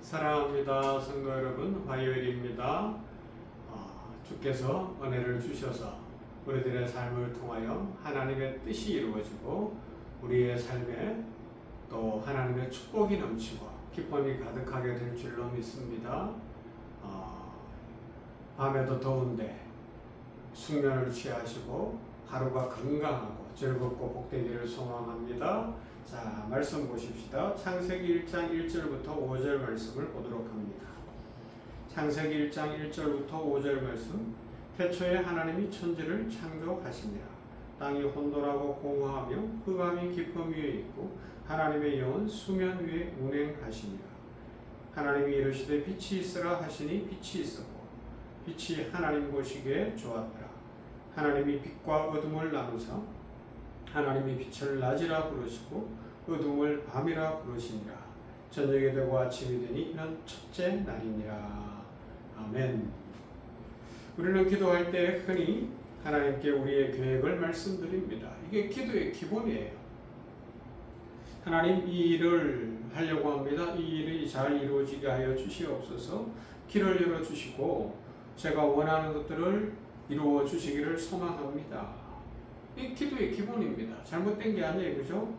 사랑합니다. 성도 여러분, 화요일입니다. 주께서 은혜를 주셔서 우리들의 삶을 통하여 하나님의 뜻이 이루어지고 우리의 삶에 또 하나님의 축복이 넘치고 기쁨이 가득하게 될 줄로 믿습니다. 밤에도 더운데 숙면을 취하시고 하루가 건강하고 즐겁고 복되기를 소망합니다. 자, 말씀 보십시다. 창세기 1장 1절부터 5절 말씀을 보도록 합니다. 창세기 1장 1절부터 5절 말씀. 태초에 하나님이 천지를 창조하시니라. 땅이 혼돈하고 공허하며 흑암이 깊음 위에 있고 하나님의 영은 수면 위에 운행하시니라. 하나님이 이르시되 빛이 있으라 하시니 빛이 있었고 빛이 하나님 보시기에 좋았더라. 하나님이 빛과 어둠을 나누사 하나님이 빛을 낮이라 부르시고 어둠을 밤이라 부르시니라. 저녁이 되고 아침이 되니 이는 첫째 날이니라. 아멘. 우리는 기도할 때 흔히 하나님께 우리의 계획을 말씀드립니다. 이게 기도의 기본이에요. 하나님, 이 일을 하려고 합니다. 이 일이 잘 이루어지게 하여 주시옵소서. 길을 열어주시고 제가 원하는 것들을 이루어 주시기를 소망합니다. 이 기도의 기본입니다. 잘못된 게 아니에요. 그죠?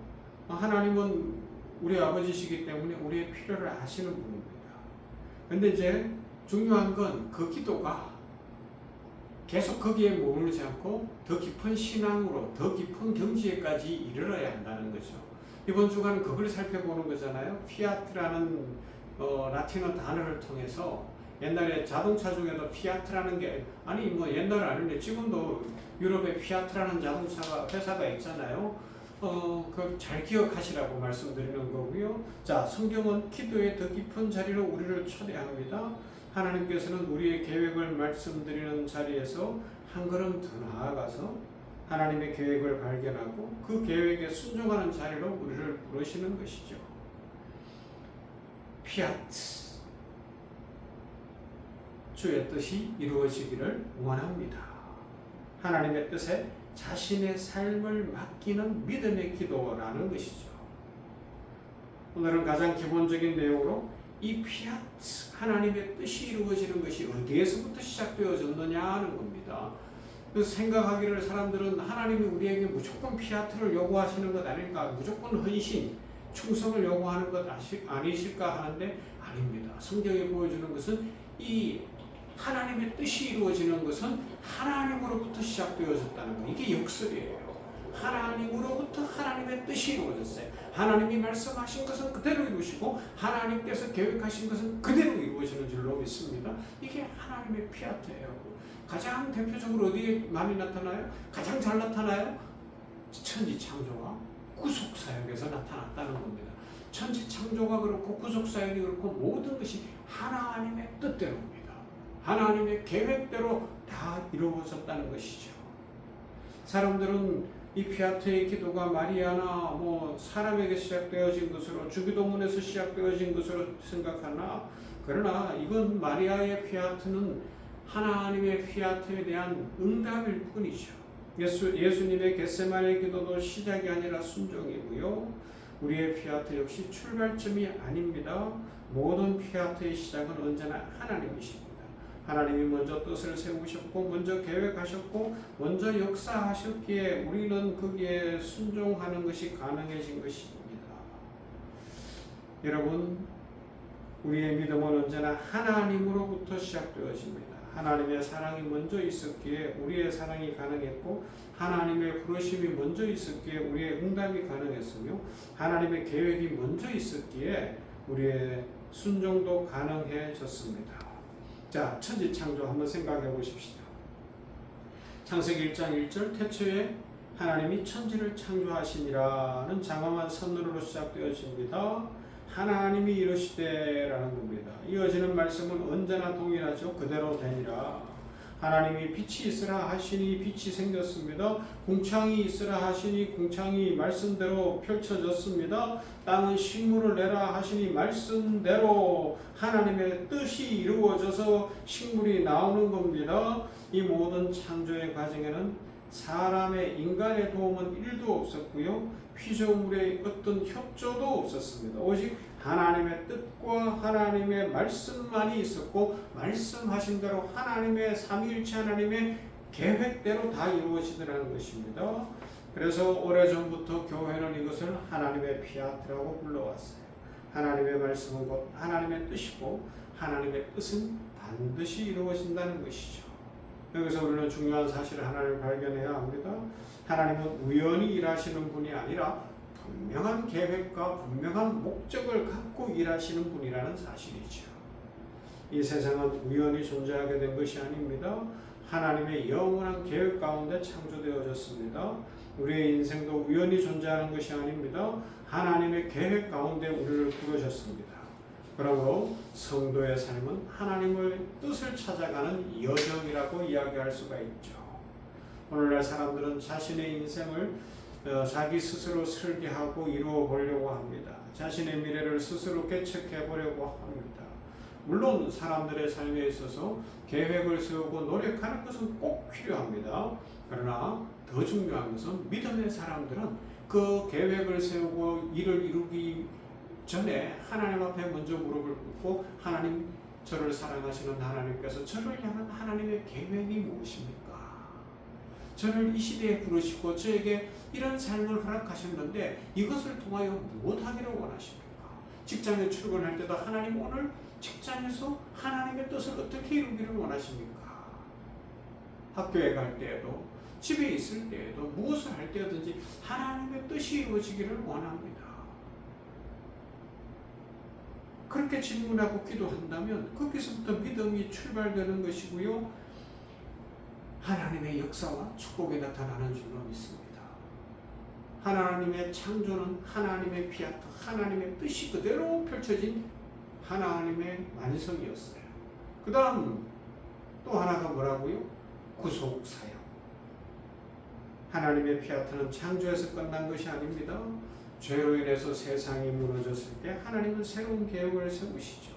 하나님은 우리 아버지시기 때문에 우리의 필요를 아시는 분입니다. 근데 이제 중요한 건 그 기도가 계속 거기에 머무르지 않고 더 깊은 신앙으로 더 깊은 경지에까지 이르러야 한다는 거죠. 이번 주간은 그걸 살펴보는 거잖아요. 피아트라는 라틴어 단어를 통해서 옛날에 자동차 중에도 피아트라는 게 옛날은 아닌데 지금도 유럽에 피아트라는 자동차 회사가 있잖아요. 그 잘 기억하시라고 말씀드리는 거고요. 자, 성경은 기도의 더 깊은 자리로 우리를 초대합니다. 하나님께서는 우리의 계획을 말씀드리는 자리에서 한 걸음 더 나아가서 하나님의 계획을 발견하고 그 계획에 순종하는 자리로 우리를 부르시는 것이죠. 피아트. 주의 뜻이 이루어지기를 원합니다. 하나님의 뜻에 자신의 삶을 맡기는 믿음의 기도라는 것이죠. 오늘은 가장 기본적인 내용으로 이 피아트, 하나님의 뜻이 이루어지는 것이 어디에서부터 시작되어졌느냐 하는 겁니다. 그래서 생각하기를 사람들은 하나님이 우리에게 무조건 피아트를 요구하시는 것 아닐까, 무조건 헌신, 충성을 요구하는 것 아니실까 하는데 아닙니다. 성경이 보여주는 것은 이 하나님의 뜻이 이루어지는 것은 하나님으로부터 시작되어졌다는 거. 이게 역설이에요. 하나님으로부터 하나님의 뜻이 이루어졌어요. 하나님이 말씀하신 것은 그대로 이루시고 하나님께서 계획하신 것은 그대로 이루어지는 줄로 믿습니다. 이게 하나님의 피아트예요. 가장 대표적으로 어디에 많이 나타나요? 가장 잘 나타나요? 천지 창조와 구속 사역에서 나타났다는 겁니다. 천지 창조가 그렇고 구속 사역이 그렇고 모든 것이 하나님의 뜻대로입니다. 하나님의 계획대로 다 이루어졌다는 것이죠. 사람들은 이 피아트의 기도가 마리아나 사람에게 시작되어진 것으로 주기도문에서 시작되어진 것으로 생각하나, 그러나 이건 마리아의 피아트는 하나님의 피아트에 대한 응답일 뿐이죠. 예수님의 겟세마네 기도도 시작이 아니라 순종이고요. 우리의 피아트 역시 출발점이 아닙니다. 모든 피아트의 시작은 언제나 하나님이십니다. 하나님이 먼저 뜻을 세우셨고 먼저 계획하셨고 먼저 역사하셨기에 우리는 거기에 순종하는 것이 가능해진 것입니다. 여러분, 우리의 믿음은 언제나 하나님으로부터 시작되어집니다. 하나님의 사랑이 먼저 있었기에 우리의 사랑이 가능했고 하나님의 부르심이 먼저 있었기에 우리의 응답이 가능했으며 하나님의 계획이 먼저 있었기에 우리의 순종도 가능해졌습니다. 자, 천지 창조 한번 생각해 보십시다. 창세기 1장 1절 태초에 하나님이 천지를 창조하시니라는 장엄한 선언으로 시작되어집니다. 하나님이 이르시되라는 겁니다. 이어지는 말씀은 언제나 동일하죠. 그대로 되니라. 하나님이 빛이 있으라 하시니 빛이 생겼습니다. 궁창이 있으라 하시니 궁창이 말씀대로 펼쳐졌습니다. 땅은 식물을 내라 하시니 말씀대로 하나님의 뜻이 이루어져서 식물이 나오는 겁니다. 이 모든 창조의 과정에는 사람의 인간의 도움은 1도 없었고요. 피조물의 어떤 협조도 없었습니다. 오직 하나님의 뜻과 하나님의 말씀만이 있었고 말씀하신 대로 하나님의 삼위일체 하나님의 계획대로 다 이루어지더라는 것입니다. 그래서 오래전부터 교회는 이것을 하나님의 피아트라고 불러왔어요. 하나님의 말씀은 곧 하나님의 뜻이고 하나님의 뜻은 반드시 이루어진다는 것이죠. 여기서 우리는 중요한 사실을 하나를 발견해야 합니다. 하나님은 우연히 일하시는 분이 아니라 분명한 계획과 분명한 목적을 갖고 일하시는 분이라는 사실이죠. 이 세상은 우연히 존재하게 된 것이 아닙니다. 하나님의 영원한 계획 가운데 창조되어졌습니다. 우리의 인생도 우연히 존재하는 것이 아닙니다. 하나님의 계획 가운데 우리를 부르셨습니다. 그러므로 성도의 삶은 하나님의 뜻을 찾아가는 여정이라고 이야기할 수가 있죠. 오늘날 사람들은 자신의 인생을 자기 스스로 설계하고 이루어 보려고 합니다. 자신의 미래를 스스로 개척해 보려고 합니다. 물론 사람들의 삶에 있어서 계획을 세우고 노력하는 것은 꼭 필요합니다. 그러나 더 중요한 것은 믿음의 사람들은 그 계획을 세우고 일을 이루기 전에 하나님 앞에 먼저 무릎을 꿇고 하나님, 저를 사랑하시는 하나님께서 저를 향한 하나님의 계획이 무엇입니까? 저를 이 시대에 부르시고 저에게 이런 삶을 허락하셨는데 이것을 통하여 무엇하기를 원하십니까? 직장에 출근할 때도 하나님 오늘 직장에서 하나님의 뜻을 어떻게 이루기를 원하십니까? 학교에 갈 때에도 집에 있을 때에도 무엇을 할 때든지 하나님의 뜻이 이루어지기를 원합니다. 그렇게 질문하고 기도한다면 거기서부터 믿음이 출발되는 것이고요. 하나님의 역사와 축복이 나타나는 줄로 믿습니다. 하나님의 창조는 하나님의 피아트, 하나님의 뜻이 그대로 펼쳐진 하나님의 완성이었어요. 그 다음 또 하나가 뭐라고요? 구속사역. 하나님의 피아트는 창조에서 끝난 것이 아닙니다. 죄로 인해서 세상이 무너졌을 때 하나님은 새로운 계획을 세우시죠.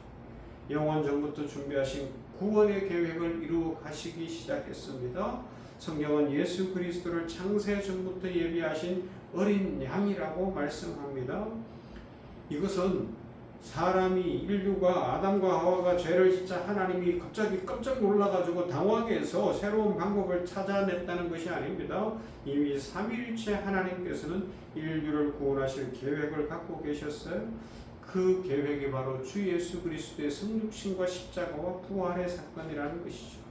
영원 전부터 준비하신 구원의 계획을 이루어 가시기 시작했습니다. 성경은 예수 그리스도를 창세 전부터 예비하신 어린 양이라고 말씀합니다. 이것은 사람이, 인류가, 아담과 하와가 죄를 짓자 하나님이 갑자기 깜짝 놀라가지고 당황해서 새로운 방법을 찾아냈다는 것이 아닙니다. 이미 삼위일체 하나님께서는 인류를 구원하실 계획을 갖고 계셨어요. 그 계획이 바로 주 예수 그리스도의 성육신과 십자가와 부활의 사건이라는 것이죠.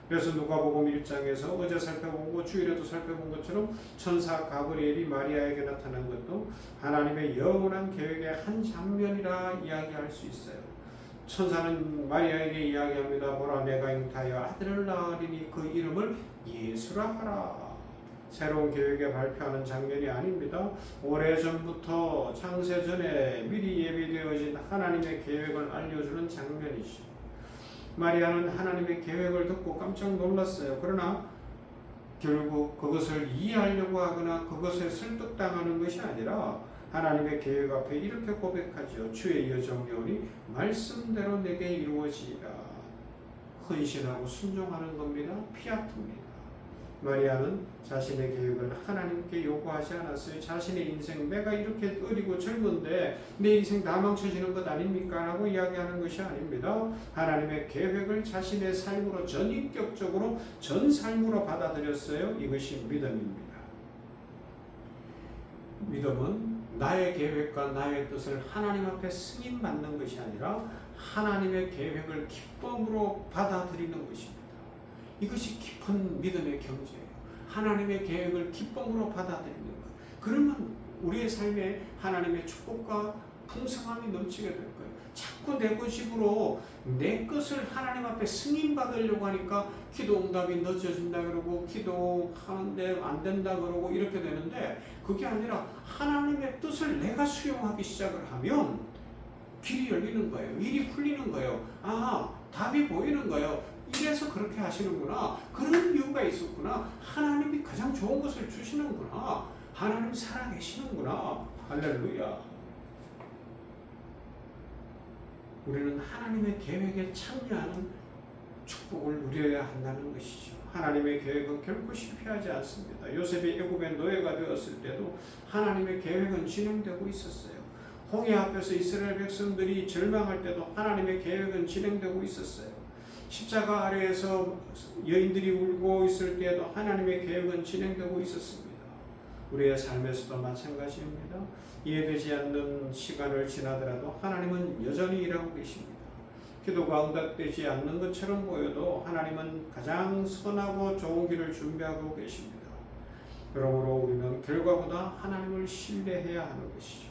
그래서 누가복음 1장에서 어제 살펴보고 주일에도 살펴본 것처럼 천사 가브리엘이 마리아에게 나타난 것도 하나님의 영원한 계획의 한 장면이라 이야기할 수 있어요. 천사는 마리아에게 이야기합니다. 보라, 내가 잉타하여 아들을 낳으리니 그 이름을 예수라 하라. 새로운 계획에 발표하는 장면이 아닙니다. 오래전부터 창세전에 미리 예비되어진 하나님의 계획을 알려주는 장면이죠. 마리아는 하나님의 계획을 듣고 깜짝 놀랐어요. 그러나 결국 그것을 이해하려고 하거나 그것에 설득당하는 것이 아니라 하나님의 계획 앞에 이렇게 고백하죠. 주의 여정여운이 말씀대로 내게 이루어지리라. 헌신하고 순종하는 겁니다. 피아트입니다. 마리아는 자신의 계획을 하나님께 요구하지 않았어요. 자신의 인생, 내가 이렇게 어리고 젊은데 내 인생 다 망쳐지는 것 아닙니까? 라고 이야기하는 것이 아닙니다. 하나님의 계획을 자신의 삶으로 전인격적으로 전 삶으로 받아들였어요. 이것이 믿음입니다. 믿음은 나의 계획과 나의 뜻을 하나님 앞에 승인받는 것이 아니라 하나님의 계획을 기쁨으로 받아들이는 것입니다. 이것이 깊은 믿음의 경지예요. 하나님의 계획을 기쁨으로 받아들이는 것. 그러면 우리의 삶에 하나님의 축복과 풍성함이 넘치게 될 거예요. 자꾸 내 것식으로 내 것을 하나님 앞에 승인받으려고 하니까 기도 응답이 늦어진다 그러고 기도하는데 안 된다 그러고 이렇게 되는데, 그게 아니라 하나님의 뜻을 내가 수용하기 시작을 하면 길이 열리는 거예요. 일이 풀리는 거예요. 아, 답이 보이는 거예요. 이래서 그렇게 하시는구나. 그런 이유가 있었구나. 하나님이 가장 좋은 것을 주시는구나. 하나님 살아계시는구나. 할렐루야. 우리는 하나님의 계획에 참여하는 축복을 누려야 한다는 것이죠. 하나님의 계획은 결코 실패하지 않습니다. 요셉이 애굽의 노예가 되었을 때도 하나님의 계획은 진행되고 있었어요. 홍해 앞에서 이스라엘 백성들이 절망할 때도 하나님의 계획은 진행되고 있었어요. 십자가 아래에서 여인들이 울고 있을 때에도 하나님의 계획은 진행되고 있었습니다. 우리의 삶에서도 마찬가지입니다. 이해되지 않는 시간을 지나더라도 하나님은 여전히 일하고 계십니다. 기도가 응답되지 않는 것처럼 보여도 하나님은 가장 선하고 좋은 길을 준비하고 계십니다. 그러므로 우리는 결과보다 하나님을 신뢰해야 하는 것이죠.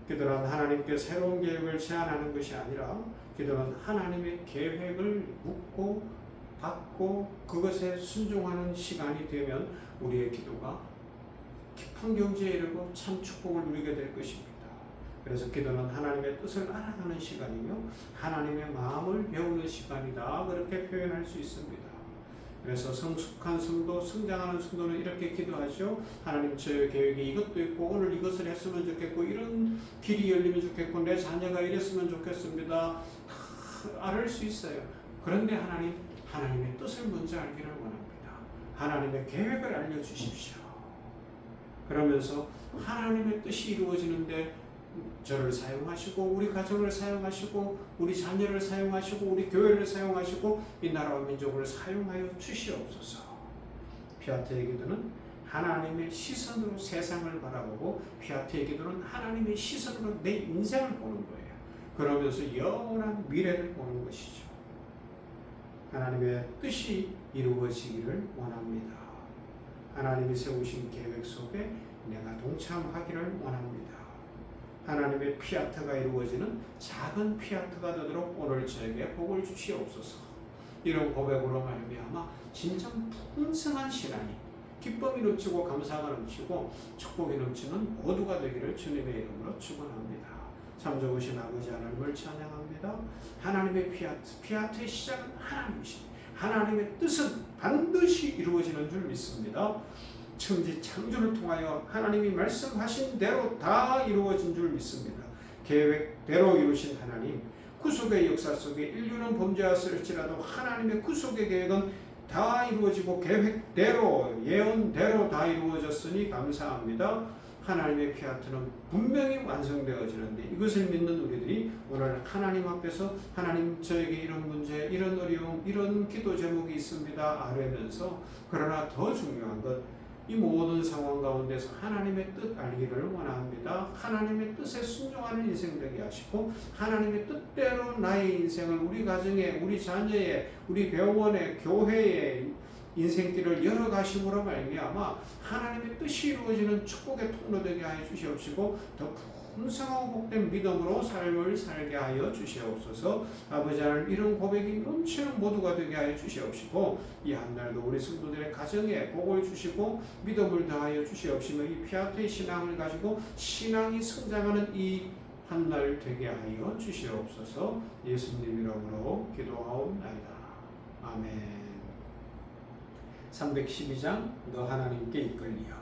기도는 하나님께 새로운 계획을 제안하는 것이 아니라 기도는 하나님의 계획을 묻고 받고 그것에 순종하는 시간이 되면 우리의 기도가 깊은 경지에 이르고 참 축복을 누리게 될 것입니다. 그래서 기도는 하나님의 뜻을 알아가는 시간이며 하나님의 마음을 배우는 시간이다, 그렇게 표현할 수 있습니다. 그래서 성숙한 성도, 성장하는 성도는 이렇게 기도하죠. 하나님, 저의 계획이 이것도 있고 오늘 이것을 했으면 좋겠고 이런 길이 열리면 좋겠고 내 자녀가 이랬으면 좋겠습니다. 다 알을 수 있어요. 그런데 하나님의 뜻을 먼저 알기를 원합니다. 하나님의 계획을 알려주십시오. 그러면서 하나님의 뜻이 이루어지는데 저를 사용하시고 우리 가정을 사용하시고 우리 자녀를 사용하시고 우리 교회를 사용하시고 이 나라와 민족을 사용하여 주시옵소서. 피아트의 기도는 하나님의 시선으로 세상을 바라보고 피아트의 기도는 하나님의 시선으로 내 인생을 보는 거예요. 그러면서 영원한 미래를 보는 것이죠. 하나님의 뜻이 이루어지기를 원합니다. 하나님이 세우신 계획 속에 내가 동참하기를 원합니다. 하나님의 피아트가 이루어지는 작은 피아트가 되도록 오늘 저에게 복을 주시옵소서. 이런 고백으로 말미암아 진정 풍성한 신앙이 기쁨이 넘치고 감사가 넘치고 축복이 넘치는 모두가 되기를 주님의 이름으로 축원합니다. 참 좋으신 아버지 하나님을 찬양합니다. 하나님의 피아트의 시작은 하나님이십니다. 하나님의 뜻은 반드시 이루어지는 줄 믿습니다. 천지 창조를 통하여 하나님이 말씀하신 대로 다 이루어진 줄 믿습니다. 계획대로 이루신 하나님, 구속의 역사 속에 인류는 범죄하였을지라도 하나님의 구속의 계획은 다 이루어지고 계획대로 예언대로 다 이루어졌으니 감사합니다. 하나님의 피아트는 분명히 완성되어지는데 이것을 믿는 우리들이 오늘 하나님 앞에서 하나님, 저에게 이런 문제, 이런 어려움, 이런 기도 제목이 있습니다 아뢰면서, 그러나 더 중요한 것, 이 모든 상황 가운데서 하나님의 뜻 알기를 원합니다. 하나님의 뜻에 순종하는 인생 되게 하시고 하나님의 뜻대로 나의 인생을, 우리 가정에, 우리 자녀의, 우리 병원에, 교회에 인생길을 열어가심으로 말미암아 하나님의 뜻이 이루어지는 축복의 통로 되게 하여 주시옵시고 더 풍성하고 복된 믿음으로 삶을 살게 하여 주시옵소서. 아버지 하나님, 이런 고백이 넘치는 모두가 되게 하여 주시옵시고 이 한날도 우리 성도들의 가정에 복을 주시고 믿음을 더하여 주시옵시며 이 피아트의 신앙을 가지고 신앙이 성장하는 이 한날 되게 하여 주시옵소서. 예수님 이름으로 기도하옵나이다. 아멘. 312장 너 하나님께 이끌리어.